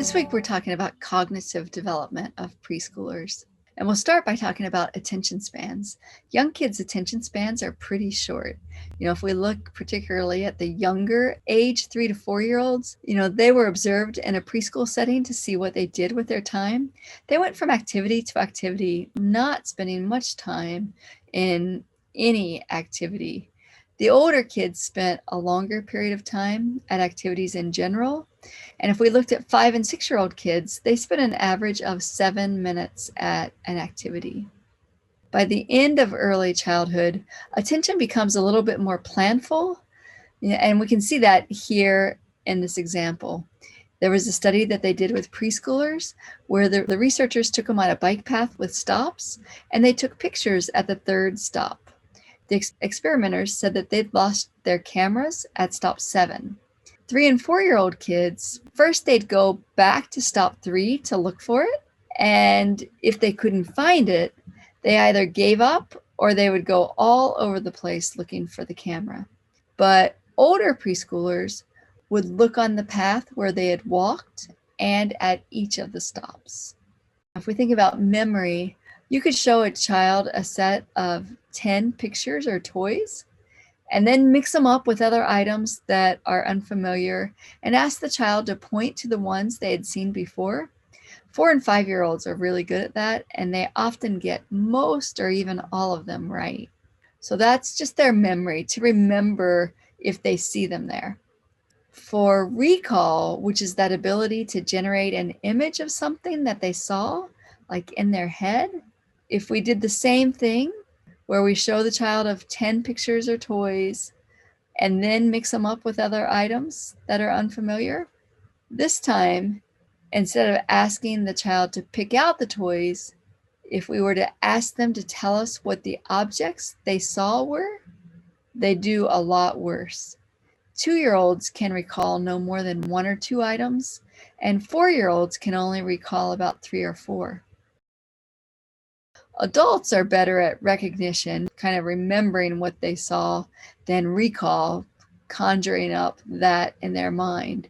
This week, we're talking about cognitive development of preschoolers. And we'll start by talking about attention spans. Young kids' attention spans are pretty short. If we look particularly at the younger age 3 to 4 year olds, they were observed in a preschool setting to see what they did with their time. They went from activity to activity, not spending much time in any activity. The older kids spent a longer period of time at activities in general. And if we looked at 5 and 6 year old kids, they spent an average of 7 minutes at an activity. By the end of early childhood, attention becomes a little bit more planful. And we can see that here in this example. There was a study that they did with preschoolers where the researchers took them on a bike path with stops, and they took pictures at the third stop. The experimenters said that they'd lost their cameras at stop 7. 3 and 4 year old kids, first they'd go back to stop 3 to look for it. And if they couldn't find it, they either gave up or they would go all over the place looking for the camera. But older preschoolers would look on the path where they had walked and at each of the stops. If we think about memory, you could show a child a set of 10 pictures or toys, and then mix them up with other items that are unfamiliar and ask the child to point to the ones they had seen before. 4 and 5 year olds are really good at that, and they often get most or even all of them right. So that's just their memory, to remember if they see them there. For recall, which is that ability to generate an image of something that they saw, like in their head, if we did the same thing, where we show the child of 10 pictures or toys and then mix them up with other items that are unfamiliar. This time, instead of asking the child to pick out the toys, if we were to ask them to tell us what the objects they saw were, they do a lot worse. 2-year-olds can recall no more than 1 or 2 items, and 4-year-olds can only recall about 3 or 4. Adults are better at recognition, kind of remembering what they saw, than recall, conjuring up that in their mind.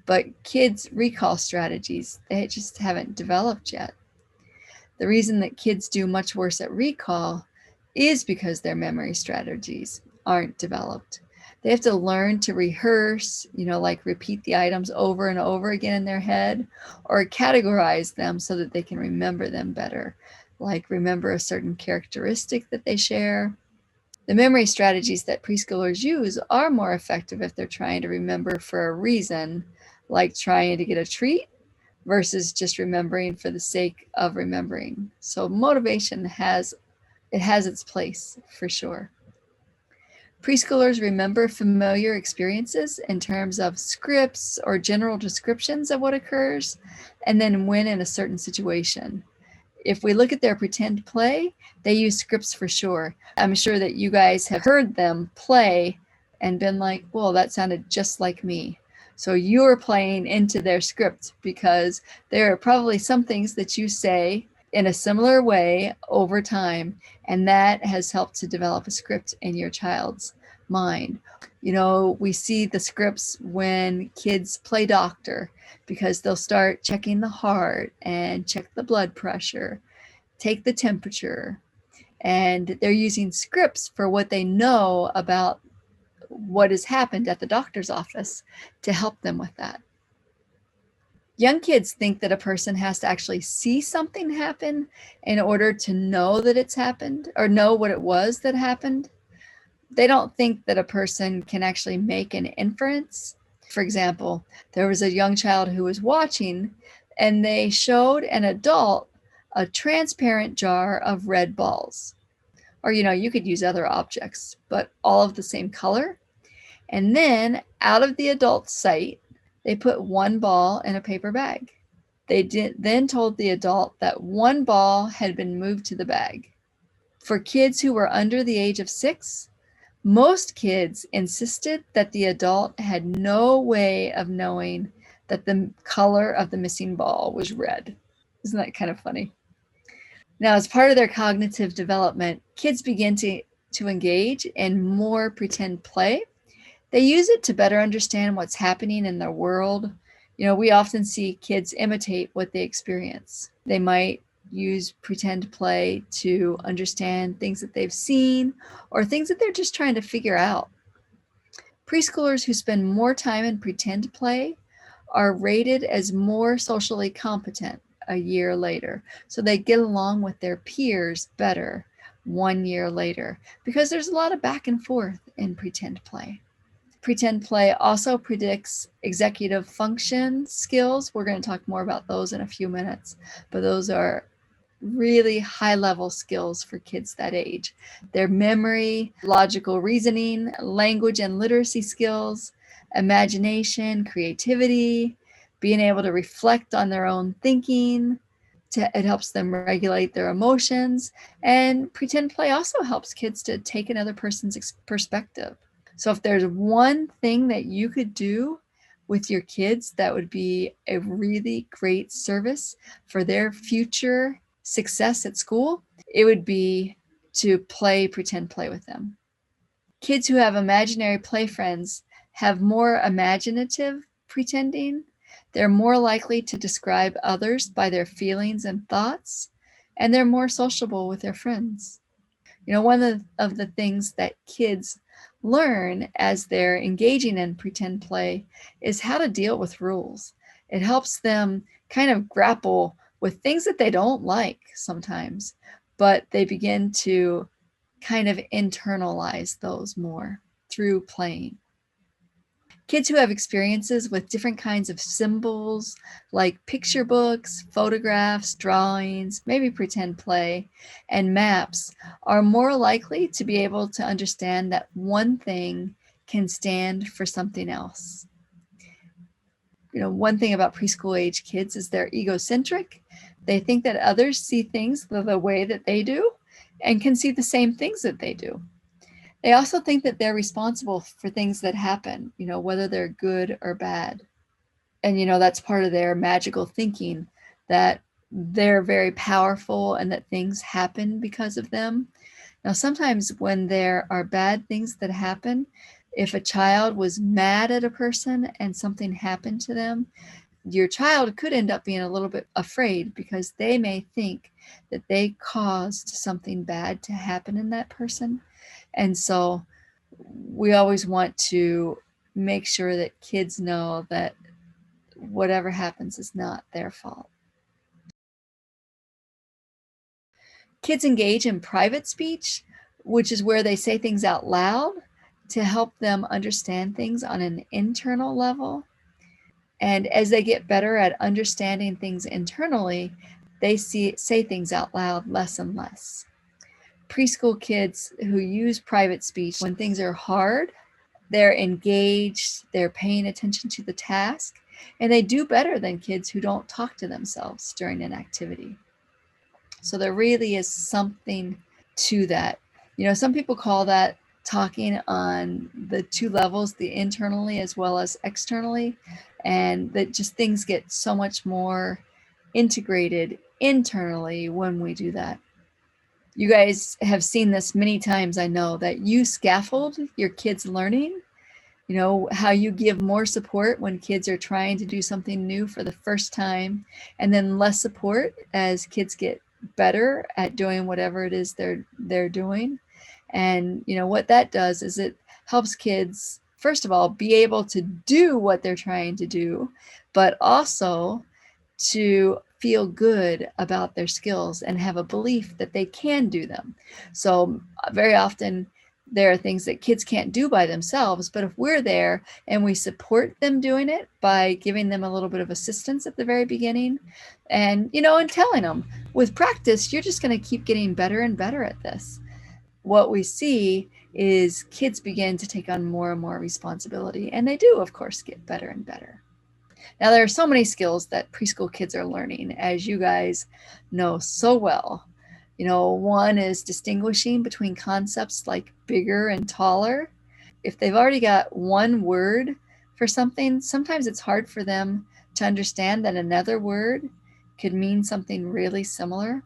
But kids' recall strategies, they just haven't developed yet. The reason that kids do much worse at recall is because their memory strategies aren't developed. They have to learn to rehearse, like repeat the items over and over again in their head, or categorize them so that they can remember them better, like remember a certain characteristic that they share. The memory strategies that preschoolers use are more effective if they're trying to remember for a reason, like trying to get a treat, versus just remembering for the sake of remembering. So motivation has its place for sure. Preschoolers remember familiar experiences in terms of scripts or general descriptions of what occurs, and then when in a certain situation. If we look at their pretend play, they use scripts for sure. I'm sure that you guys have heard them play and been like, well, that sounded just like me. So you're playing into their script because there are probably some things that you say in a similar way over time, and that has helped to develop a script in your child's mind. We see the scripts when kids play doctor, because they'll start checking the heart and check the blood pressure, take the temperature, and they're using scripts for what they know about what has happened at the doctor's office to help them with that. Young kids think that a person has to actually see something happen in order to know that it's happened or know what it was that happened. They don't think that a person can actually make an inference. For example, there was a young child who was watching, and they showed an adult a transparent jar of red balls. Or, you could use other objects, but all of the same color. And then out of the adult's sight, they put 1 ball in a paper bag. They then told the adult that 1 ball had been moved to the bag. For kids who were under the age of 6, most kids insisted that the adult had no way of knowing that the color of the missing ball was red. Isn't that kind of funny? Now, as part of their cognitive development, kids begin to engage in more pretend play. They use it to better understand what's happening in their world, We often see kids imitate what they experience. They might use pretend play to understand things that they've seen or things that they're just trying to figure out. Preschoolers who spend more time in pretend play are rated as more socially competent a year later. So they get along with their peers better 1 year later because there's a lot of back and forth in pretend play. Pretend play also predicts executive function skills. We're going to talk more about those in a few minutes, but those are really high level skills for kids that age. Their memory, logical reasoning, language and literacy skills, imagination, creativity, being able to reflect on their own thinking. It helps them regulate their emotions. And pretend play also helps kids to take another person's perspective. So if there's one thing that you could do with your kids that would be a really great service for their future success at school, it would be to pretend play with them. Kids who have imaginary play friends have more imaginative pretending. They're more likely to describe others by their feelings and thoughts, and they're more sociable with their friends. One of the things that kids learn as they're engaging in pretend play is how to deal with rules. It helps them kind of grapple with things that they don't like sometimes, but they begin to kind of internalize those more through playing. Kids who have experiences with different kinds of symbols, like picture books, photographs, drawings, maybe pretend play, and maps, are more likely to be able to understand that one thing can stand for something else. One thing about preschool age kids is they're egocentric. They think that others see things the way that they do and can see the same things that they do. They also think that they're responsible for things that happen, whether they're good or bad. And, that's part of their magical thinking, that they're very powerful and that things happen because of them. Now, sometimes when there are bad things that happen, if a child was mad at a person and something happened to them, your child could end up being a little bit afraid because they may think that they caused something bad to happen in that person. And so we always want to make sure that kids know that whatever happens is not their fault. Kids engage in private speech, which is where they say things out loud to help them understand things on an internal level. And as they get better at understanding things internally, they say things out loud less and less. Preschool kids who use private speech when things are hard, they're engaged, they're paying attention to the task, and they do better than kids who don't talk to themselves during an activity. So there really is something to that. Some people call that talking on the two levels, the internally as well as externally, and that just things get so much more integrated internally when we do that. You guys have seen this many times, I know, that you scaffold your kids' learning. How you give more support when kids are trying to do something new for the first time, and then less support as kids get better at doing whatever it is they're doing. And what that does is it helps kids, first of all, be able to do what they're trying to do, but also to feel good about their skills and have a belief that they can do them. So very often there are things that kids can't do by themselves, but if we're there and we support them doing it by giving them a little bit of assistance at the very beginning and telling them, with practice, you're just going to keep getting better and better at this. What we see is kids begin to take on more and more responsibility, and they do, of course, get better and better. Now, there are so many skills that preschool kids are learning, as you guys know so well. One is distinguishing between concepts like bigger and taller. If they've already got one word for something, sometimes it's hard for them to understand that another word could mean something really similar.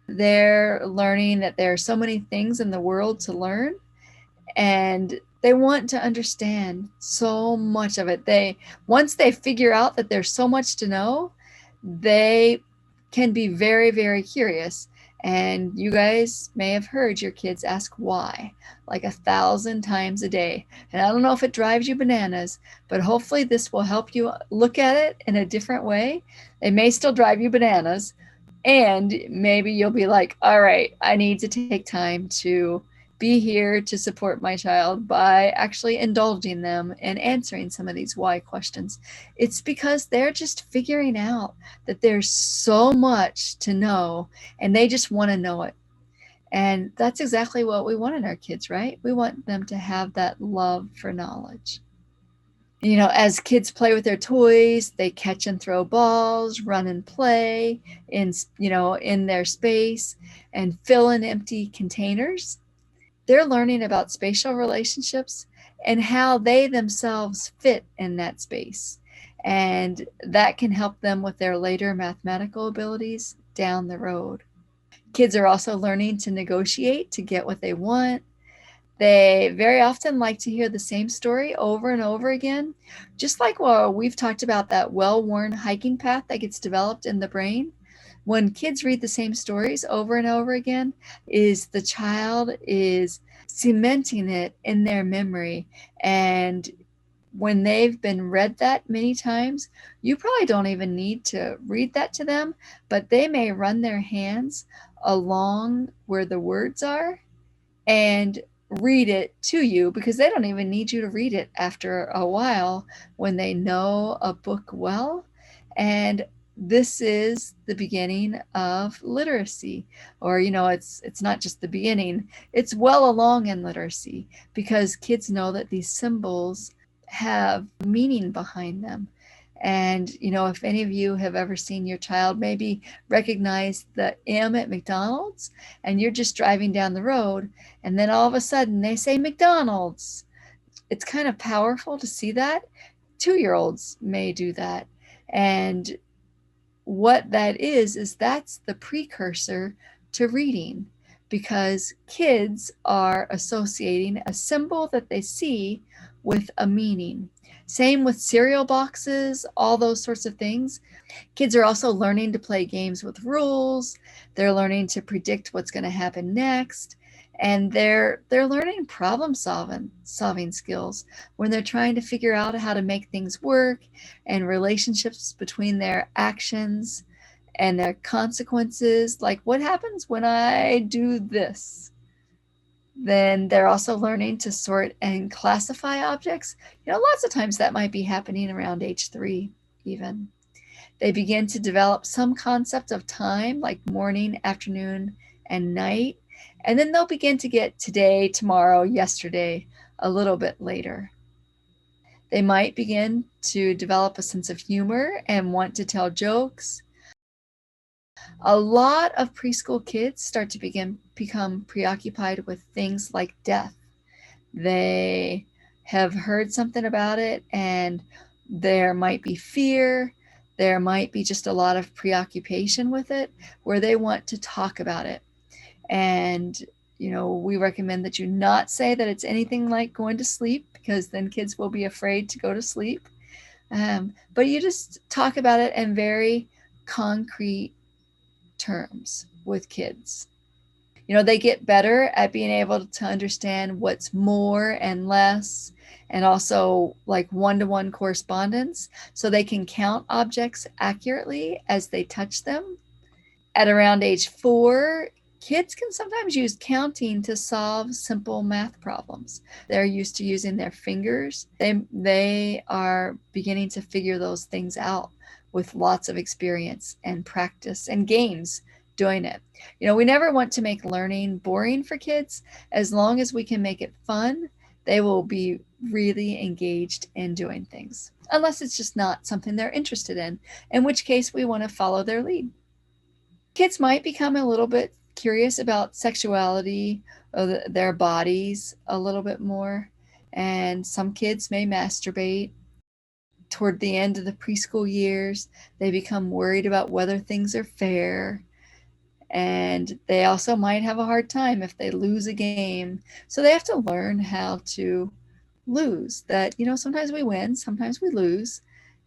They're learning that there are so many things in the world to learn, and They want to understand so much of it. Once they figure out that there's so much to know, they can be very, very curious. And you guys may have heard your kids ask why like 1,000 times a day. And I don't know if it drives you bananas, but hopefully this will help you look at it in a different way. It may still drive you bananas. And maybe you'll be like, all right, I need to take time to be here to support my child by actually indulging them and answering some of these why questions. It's because they're just figuring out that there's so much to know and they just want to know it. And that's exactly what we want in our kids, right? We want them to have that love for knowledge. You know, as kids play with their toys, they catch and throw balls, run and play in their space and fill in empty containers. They're learning about spatial relationships and how they themselves fit in that space. And that can help them with their later mathematical abilities down the road. Kids are also learning to negotiate to get what they want. They very often like to hear the same story over and over again, just like we've talked about that well-worn hiking path that gets developed in the brain. When kids read the same stories over and over again, the child is cementing it in their memory. And when they've been read that many times, you probably don't even need to read that to them, but they may run their hands along where the words are and read it to you because they don't even need you to read it after a while when they know a book well. And this is the beginning of literacy, or it's not just the beginning, it's well along in literacy because kids know that these symbols have meaning behind them. And if any of you have ever seen your child maybe recognize the M at McDonald's, and you're just driving down the road and then all of a sudden they say McDonald's, it's kind of powerful to see that. 2-year-olds may do that. And what that is that's the precursor to reading, because kids are associating a symbol that they see with a meaning. Same with cereal boxes, all those sorts of things. Kids are also learning to play games with rules. They're learning to predict what's going to happen next. And they're learning problem solving skills when they're trying to figure out how to make things work, and relationships between their actions and their consequences. Like, what happens when I do this? Then they're also learning to sort and classify objects. Lots of times that might be happening around age 3 even. They begin to develop some concept of time, like morning, afternoon, and night. And then they'll begin to get today, tomorrow, yesterday, a little bit later. They might begin to develop a sense of humor and want to tell jokes. A lot of preschool kids start to become preoccupied with things like death. They have heard something about it, and there might be fear. There might be just a lot of preoccupation with it where they want to talk about it. And, we recommend that you not say that it's anything like going to sleep, because then kids will be afraid to go to sleep. But you just talk about it in very concrete terms with kids. They get better at being able to understand what's more and less, and also like one-to-one correspondence, so they can count objects accurately as they touch them. At around age 4, kids can sometimes use counting to solve simple math problems. They're used to using their fingers. They are beginning to figure those things out with lots of experience and practice and games doing it. We never want to make learning boring for kids. As long as we can make it fun, they will be really engaged in doing things, unless it's just not something they're interested in which case we want to follow their lead. Kids might become a little bit curious about sexuality or their bodies a little bit more, and some kids may masturbate. Toward the end of the preschool years, they become worried about whether things are fair, and they also might have a hard time if they lose a game. So they have to learn how to lose, that, sometimes we win, sometimes we lose,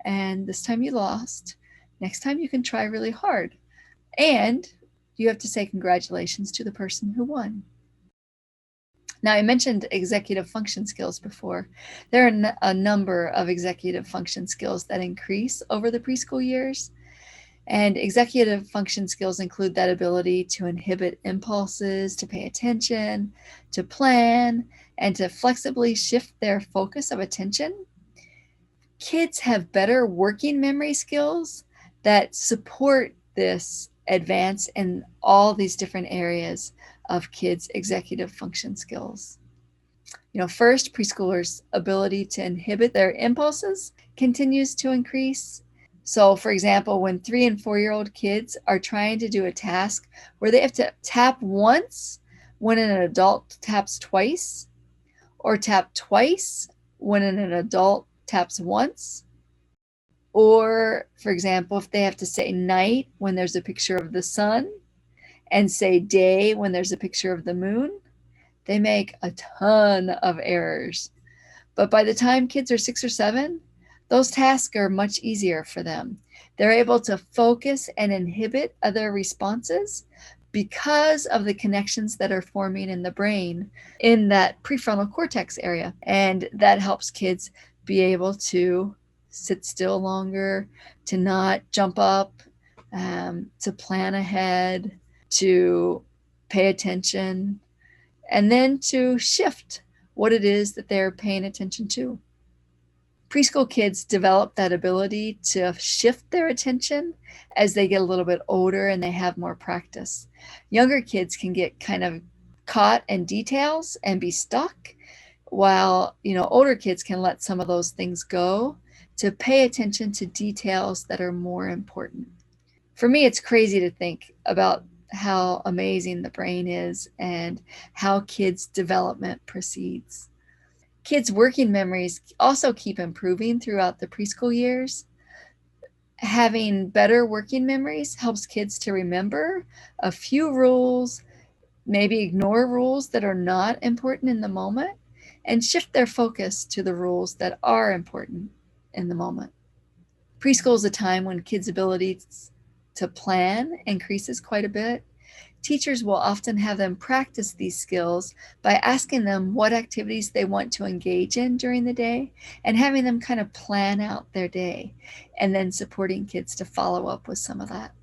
and this time you lost. Next time you can try really hard. And you have to say congratulations to the person who won. Now, I mentioned executive function skills before. There are a number of executive function skills that increase over the preschool years. And executive function skills include that ability to inhibit impulses, to pay attention, to plan, and to flexibly shift their focus of attention. Kids have better working memory skills that support this advance in all these different areas of kids' executive function skills. First, preschoolers' ability to inhibit their impulses continues to increase. So, for example, when 3 and 4-year-old kids are trying to do a task where they have to tap once when an adult taps twice, or tap twice when an adult taps once, or, for example, if they have to say night when there's a picture of the sun and say day when there's a picture of the moon, they make a ton of errors. But by the time kids are 6 or 7, those tasks are much easier for them. They're able to focus and inhibit other responses because of the connections that are forming in the brain in that prefrontal cortex area. And that helps kids be able to sit still longer, to not jump up, to plan ahead, to pay attention, and then to shift what it is that they're paying attention to. Preschool kids develop that ability to shift their attention as they get a little bit older and they have more practice. Younger kids can get kind of caught in details and be stuck, while older kids can let some of those things go to pay attention to details that are more important. For me, it's crazy to think about how amazing the brain is and how kids' development proceeds. Kids' working memories also keep improving throughout the preschool years. Having better working memories helps kids to remember a few rules, maybe ignore rules that are not important in the moment, and shift their focus to the rules that are important in the moment. Preschool is a time when kids' ability to plan increases quite a bit. Teachers will often have them practice these skills by asking them what activities they want to engage in during the day and having them kind of plan out their day, and then supporting kids to follow up with some of that.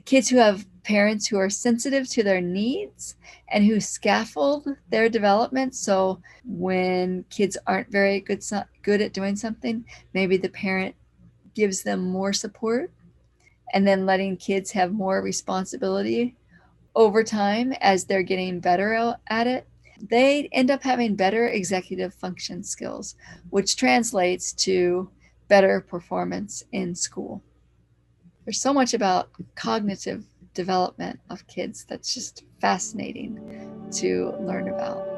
Kids who have parents who are sensitive to their needs and who scaffold their development. So when kids aren't very good at doing something, maybe the parent gives them more support, and then letting kids have more responsibility over time as they're getting better at it, they end up having better executive function skills, which translates to better performance in school. There's so much about cognitive development of kids that's just fascinating to learn about.